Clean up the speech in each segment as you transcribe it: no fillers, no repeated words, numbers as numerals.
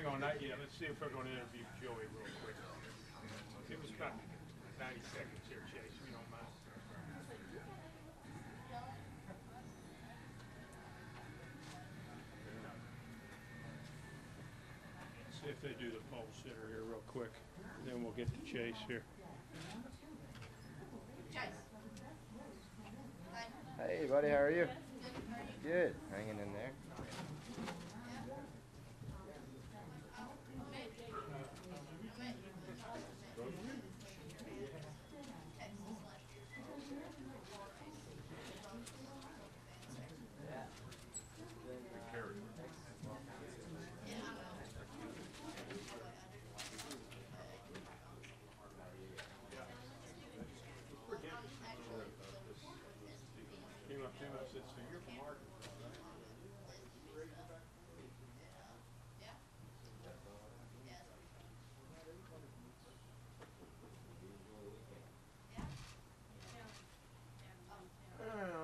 hang on, not yet. Let's see if we're going to interview Joey real quick. Give us about 90 seconds here, Chase, if you don't mind. See if they do the pole sitter here real quick. Then we'll get to Chase here. Hey, buddy, how are you? Good. Hanging in there.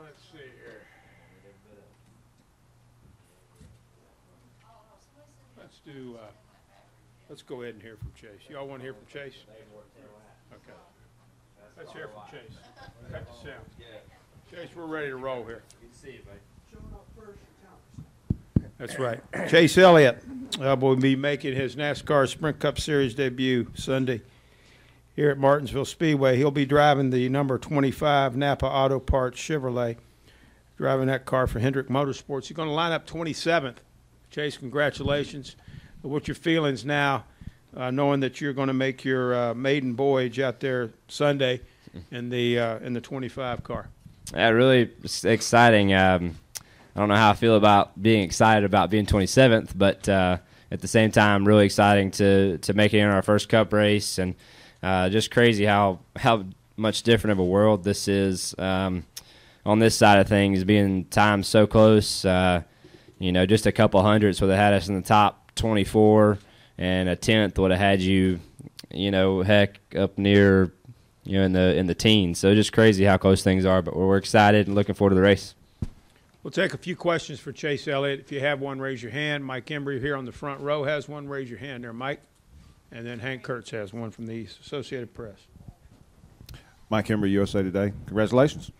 Let's see here. Let's go ahead and hear from Chase. Y'all want to hear from Chase? Okay. Let's hear from Chase. Cut the sound. Chase, we're ready to roll here. Good to see you, buddy. That's right. Chase Elliott will be making his NASCAR Sprint Cup Series debut Sunday here at Martinsville Speedway. He'll be driving the number 25 Napa Auto Parts Chevrolet, driving that car for Hendrick Motorsports. He's going to line up 27th. Chase, congratulations. What's your feelings now, knowing that you're going to make your maiden voyage out there Sunday in the 25 car? Yeah, really exciting. I don't know how I feel about being excited about being 27th, but at the same time, really exciting to make it in our first Cup race, and just crazy how much different of a world this is on this side of things, being timed so close. Just a couple hundredths would have had us in the top 24, and a tenth would have had you, heck, up near, in the teens. So just crazy how close things are, but we're excited and looking forward to the race. We'll take a few questions for Chase Elliott. If you have one, raise your hand. Mike Embry here on the front row has one. Raise your hand there, Mike. And then Hank Kurtz has one from the Associated Press. Mike Embry, USA Today. Congratulations.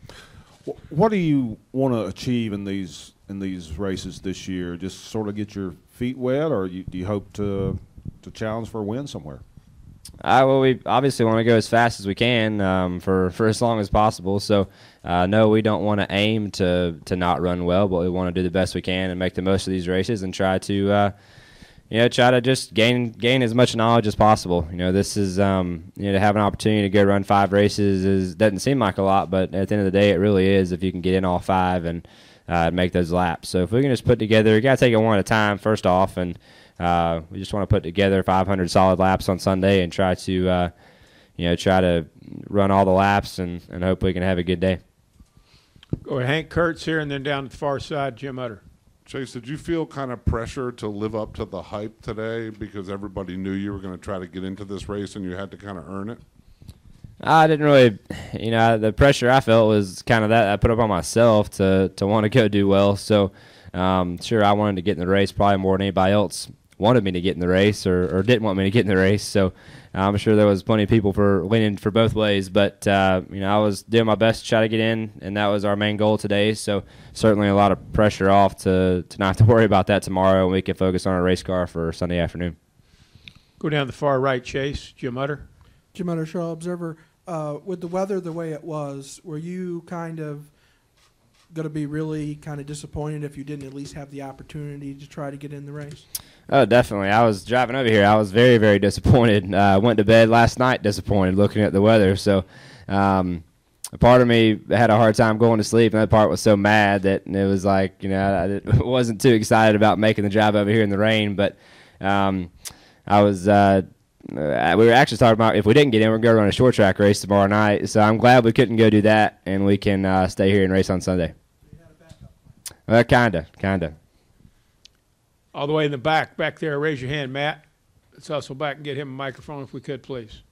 What do you want to achieve in these races this year? Just sort of get your feet wet, or do you hope to challenge for a win somewhere? Well, we obviously want to go as fast as we can for as long as possible. So, no, we don't want to aim to not run well, but we want to do the best we can and make the most of these races and try to just gain as much knowledge as possible. This is to have an opportunity to go run 5 races doesn't seem like a lot, but at the end of the day, it really is if you can get in all 5 and make those laps. So if we can just put together, you got to take it one at a time first off, and we just want to put together 500 solid laps on Sunday and try to run all the laps and hope we can have a good day. Go ahead, Hank Kurtz here, and then down to the far side, Jim Utter. Chase, did you feel kind of pressure to live up to the hype today because everybody knew you were going to try to get into this race and you had to kind of earn it? I didn't really, the pressure I felt was kind of that I put up on myself to want to go do well. So, sure, I wanted to get in the race probably more than anybody else wanted me to get in the race or didn't want me to get in the race. So, I'm sure there was plenty of people for leaning for both ways. But, I was doing my best to try to get in, and that was our main goal today. So, certainly a lot of pressure off to not have to worry about that tomorrow, and we can focus on our race car for Sunday afternoon. Go down the far right, Chase. Jim Utter. Jim Utter, Shaw Observer. With the weather the way it was, were you kind of going to be really kind of disappointed if you didn't at least have the opportunity to try to get in the race? Oh, definitely. I was driving over here. I was very, very disappointed. I went to bed last night disappointed looking at the weather. So a part of me had a hard time going to sleep, and that part was so mad that it was like, I wasn't too excited about making the drive over here in the rain. But I was we were actually talking about if we didn't get in, we're going to run a short track race tomorrow night. So I'm glad we couldn't go do that, and we can stay here and race on Sunday. Kind of. All the way in the back there, raise your hand, Matt. Let's hustle back and get him a microphone if we could, please.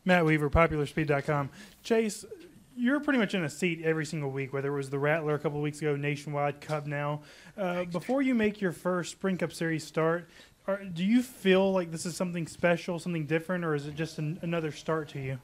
Matt Weaver, PopularSpeed.com. Chase, you're pretty much in a seat every single week, whether it was the Rattler a couple of weeks ago, Nationwide Cup now. Before you make your first Sprint Cup Series start, do you feel like this is something special, something different, or is it just another start to you?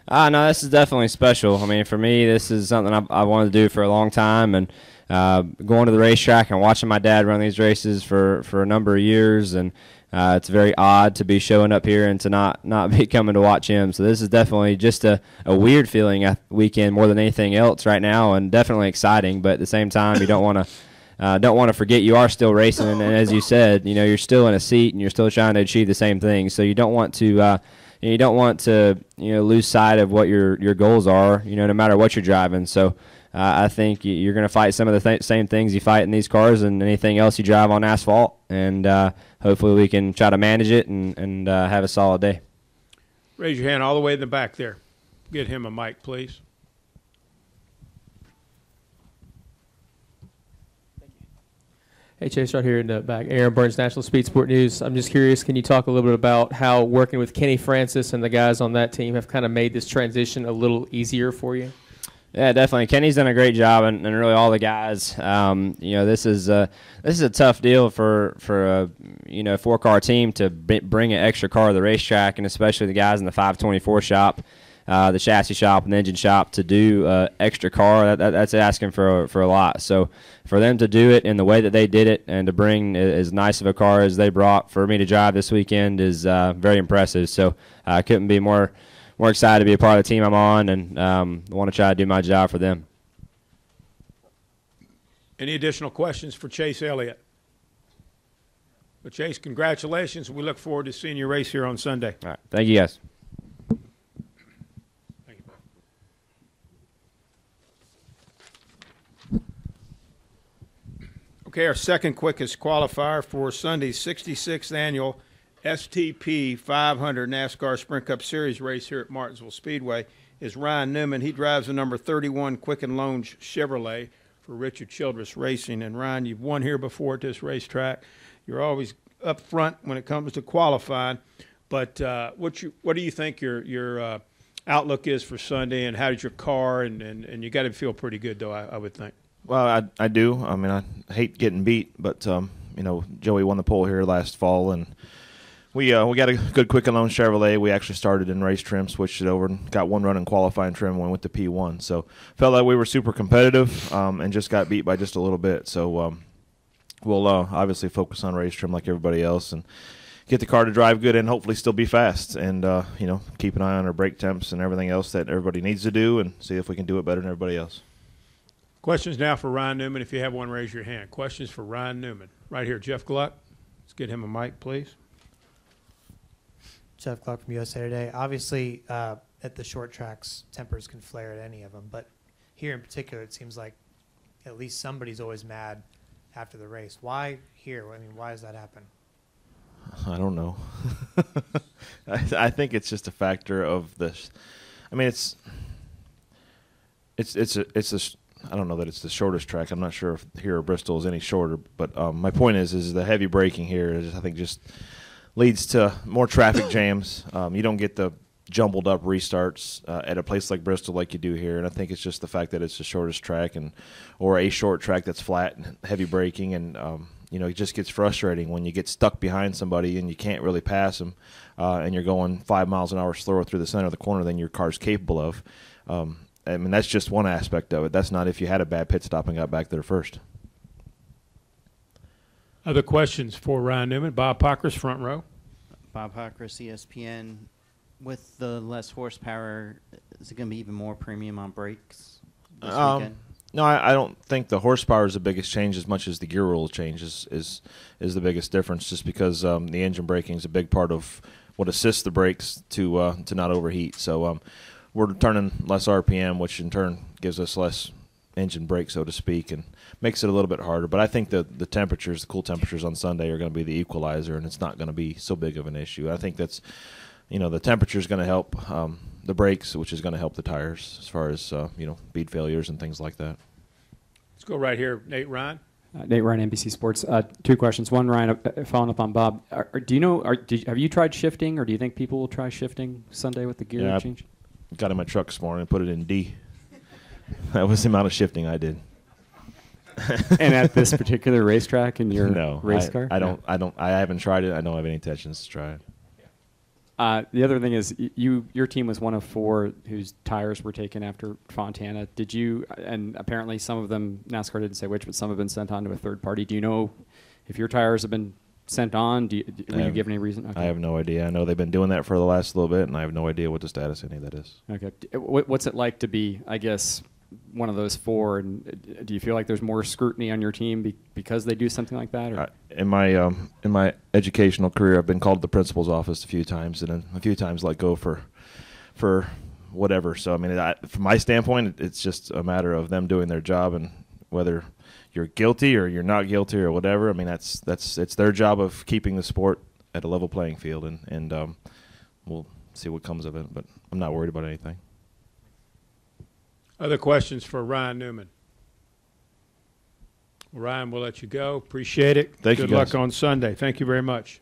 No, this is definitely special. I mean, for me, this is something I wanted to do for a long time, and going to the racetrack and watching my dad run these races for a number of years, and it's very odd to be showing up here and to not be coming to watch him. So this is definitely just a weird feeling at weekend more than anything else right now, and definitely exciting. But at the same time, you don't want to forget you are still racing, and as you said, you're still in a seat and you're still trying to achieve the same thing. So you don't want to lose sight of what your goals are, no matter what you're driving. So I think you're going to fight some of the same things you fight in these cars and anything else you drive on asphalt, and hopefully we can try to manage it and have a solid day. Raise your hand all the way in the back there. Get him a mic, please. Hey, Chase, right here in the back. Aaron Burns, National Speed Sport News. I'm just curious, can you talk a little bit about how working with Kenny Francis and the guys on that team have kind of made this transition a little easier for you? Yeah, definitely. Kenny's done a great job, and really all the guys. This is a tough deal for a 4-car team to bring an extra car to the racetrack, and especially the guys in the 524 shop, the chassis shop, and the engine shop to do extra car. That's asking for a lot. So for them to do it in the way that they did it, and to bring as nice of a car as they brought for me to drive this weekend is very impressive. So I couldn't be more excited to be a part of the team I'm on, and want to try to do my job for them. Any additional questions for Chase Elliott? Well, Chase, congratulations. We look forward to seeing you race here on Sunday. All right. Thank you, guys. Thank you. Okay, our second quickest qualifier for Sunday's 66th annual STP 500 NASCAR Sprint Cup Series race here at Martinsville Speedway is Ryan Newman. He drives the number 31 Quicken Loans Chevrolet for Richard Childress Racing. And Ryan, you've won here before at this racetrack. You're always up front when it comes to qualifying. But what do you think your outlook is for Sunday, and how did your car? And you got to feel pretty good, though, I would think. Well, I do. I mean, I hate getting beat, but Joey won the pole here last fall, and we got a good Quicken Loans Chevrolet. We actually started in race trim, switched it over, and got one run in qualifying trim when we went to P1. So felt like we were super competitive, and just got beat by just a little bit. So we'll obviously focus on race trim like everybody else, and get the car to drive good and hopefully still be fast, and keep an eye on our brake temps and everything else that everybody needs to do, and see if we can do it better than everybody else. Questions now for Ryan Newman. If you have one, raise your hand. Questions for Ryan Newman. Right here, Jeff Gluck. Let's get him a mic, please. Jeff Gluck from USA Today. Obviously, at the short tracks, tempers can flare at any of them, but here in particular, it seems like at least somebody's always mad after the race. Why here? I mean, why does that happen? I don't know. I think it's just a factor of this. I mean, it's I don't know that it's the shortest track. I'm not sure if here at Bristol is any shorter, but my point is the heavy braking here is, I think, just leads to more traffic jams. You don't get the jumbled up restarts at a place like Bristol like you do here, and I think it's just the fact that it's the shortest track, or a short track that's flat and heavy braking, and it just gets frustrating when you get stuck behind somebody and you can't really pass them, and you're going 5 miles an hour slower through the center of the corner than your car's capable of. I mean, that's just one aspect of it. That's not if you had a bad pit stop and got back there first. Other questions for Ryan Newman? Bob Pockris, front row. Bob Pockris, ESPN. With the less horsepower, is it going to be even more premium on brakes this weekend? No, I don't think the horsepower is the biggest change as much as the gear rule change is the biggest difference, just because the engine braking is a big part of what assists the brakes to not overheat. So we're turning less RPM, which in turn gives us less engine brake, so to speak, and makes it a little bit harder. But I think the temperatures, the cool temperatures on Sunday are going to be the equalizer, and it's not going to be so big of an issue. I think that's, the temperature is going to help the brakes, which is going to help the tires as far as, bead failures and things like that. Let's go right here, Nate Ryan. Nate Ryan, NBC Sports. Two questions. One, Ryan, following up on Bob. Have you tried shifting, or do you think people will try shifting Sunday with the gear change? Got in my truck this morning and put it in D. That was the amount of shifting I did. And at this particular racetrack in your No, race car? I haven't tried it. I don't have any intentions to try it. The other thing is, your team was one of 4 whose tires were taken after Fontana. Did you? And apparently, some of them, NASCAR didn't say which, but some have been sent on to a third party. Do you know if your tires have been sent on? Were you given any reason? Okay. I have no idea. I know they've been doing that for the last little bit, and I have no idea what the status of any of that is. Okay. What's it like to be, I guess, one of those 4? And do you feel like there's more scrutiny on your team because they do something like that? Or? In my educational career, I've been called to the principal's office a few times, and a few times let go for whatever. So I mean, from my standpoint, it's just a matter of them doing their job, and whether you're guilty or you're not guilty or whatever. I mean, it's their job of keeping the sport at a level playing field, and we'll see what comes of it. But I'm not worried about anything. Other questions for Ryan Newman? Well, Ryan, we'll let you go. Appreciate it. Thank you, Good luck guys. on Sunday. Thank you very much.